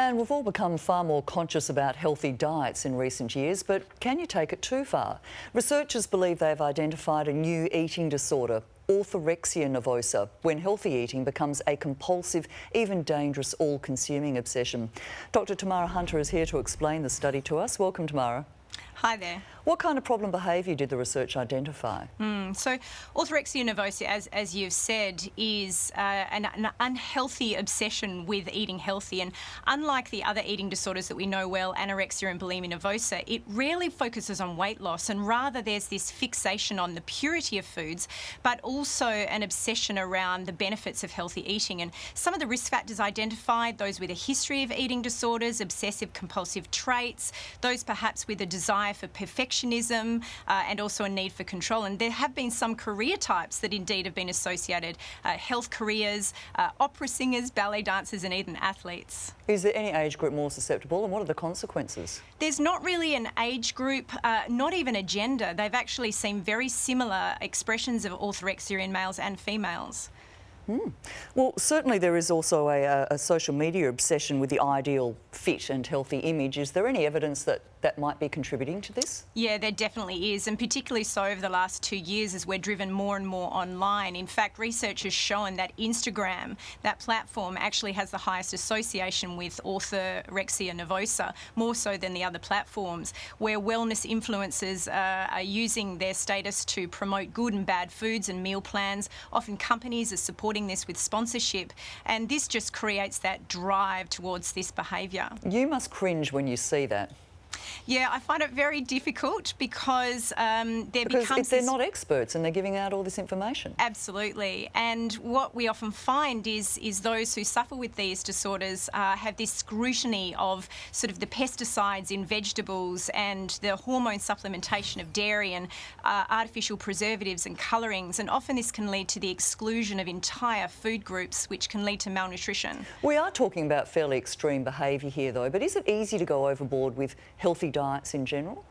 And we've all become far more conscious about healthy diets in recent years, but can you take it too far? Researchers believe they've identified a new eating disorder, Orthorexia Nervosa, when healthy eating becomes a compulsive, even dangerous, all-consuming obsession. Dr. Tamara Hunter is here to explain the study to us. Welcome, Tamara. Hi there. What kind of problem behaviour did the research identify? So Orthorexia Nervosa, as you've said, is an unhealthy obsession with eating healthy. And unlike the other eating disorders that we know well, anorexia and bulimia nervosa, it rarely focuses on weight loss. And rather, there's this fixation on the purity of foods, but also an obsession around the benefits of healthy eating. And some of the risk factors identified, those with a history of eating disorders, obsessive compulsive traits, those perhaps with a desire for perfectionism, and also a need for control. And there have been some career types that indeed have been associated, health careers, opera singers, ballet dancers and even athletes. Is there any age group more susceptible, and what are the consequences? There's not really an age group, not even a gender. They've actually seen very similar expressions of orthorexia in males and females. Well, certainly there is also a social media obsession with the ideal fit and healthy image. Is there any evidence that that might be contributing to this? Yeah, there definitely is, and particularly so over the last 2 years as we're driven more and more online. In fact, research has shown that Instagram, that platform, actually has the highest association with orthorexia nervosa, more so than the other platforms, where wellness influencers are using their status to promote good and bad foods and meal plans. Often companies are supporting this with sponsorship, and this just creates that drive towards this behaviour. You must cringe when you see that. Yeah, I find it very difficult because Because they're not experts and they're giving out all this information. Absolutely. And what we often find is those who suffer with these disorders have this scrutiny of sort of the pesticides in vegetables and the hormone supplementation of dairy and artificial preservatives and colourings. And often this can lead to the exclusion of entire food groups, which can lead to malnutrition. We are talking about fairly extreme behaviour here, though, but is it easy to go overboard with healthy diets in general?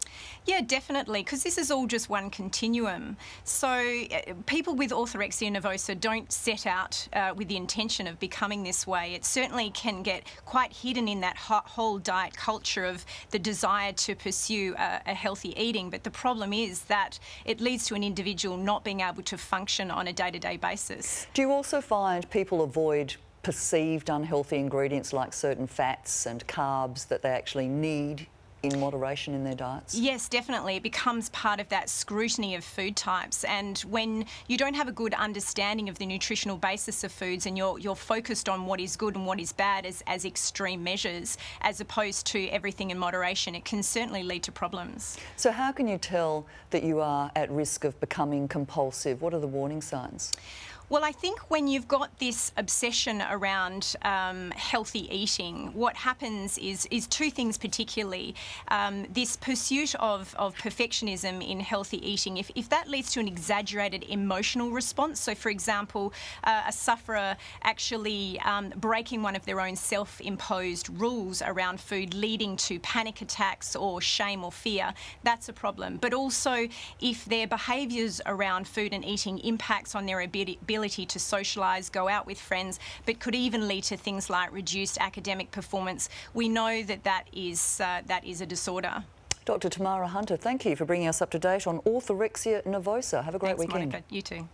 Yeah, definitely, because this is all just one continuum. So people with orthorexia nervosa don't set out with the intention of becoming this way. It certainly can get quite hidden in that whole diet culture of the desire to pursue a healthy eating. But the problem is that it leads to an individual not being able to function on a day-to-day basis. Do you also find people avoid perceived unhealthy ingredients like certain fats and carbs that they actually need in moderation in their diets? Yes, definitely. It becomes part of that scrutiny of food types. And when you don't have a good understanding of the nutritional basis of foods and you're focused on what is good and what is bad as extreme measures, as opposed to everything in moderation, it can certainly lead to problems. So how can you tell that you are at risk of becoming compulsive? What are the warning signs? Well, I think when you've got this obsession around healthy eating, what happens is two things particularly. This pursuit of perfectionism in healthy eating, if that leads to an exaggerated emotional response, so for example, a sufferer actually breaking one of their own self-imposed rules around food leading to panic attacks or shame or fear, that's a problem. But also if their behaviours around food and eating impacts on their ability to socialise, go out with friends, but could even lead to things like reduced academic performance, we know that is a disorder. Dr. Tamara Hunter, thank you for bringing us up to date on Orthorexia Nervosa. Have a great Thanks, weekend. Monica. You too.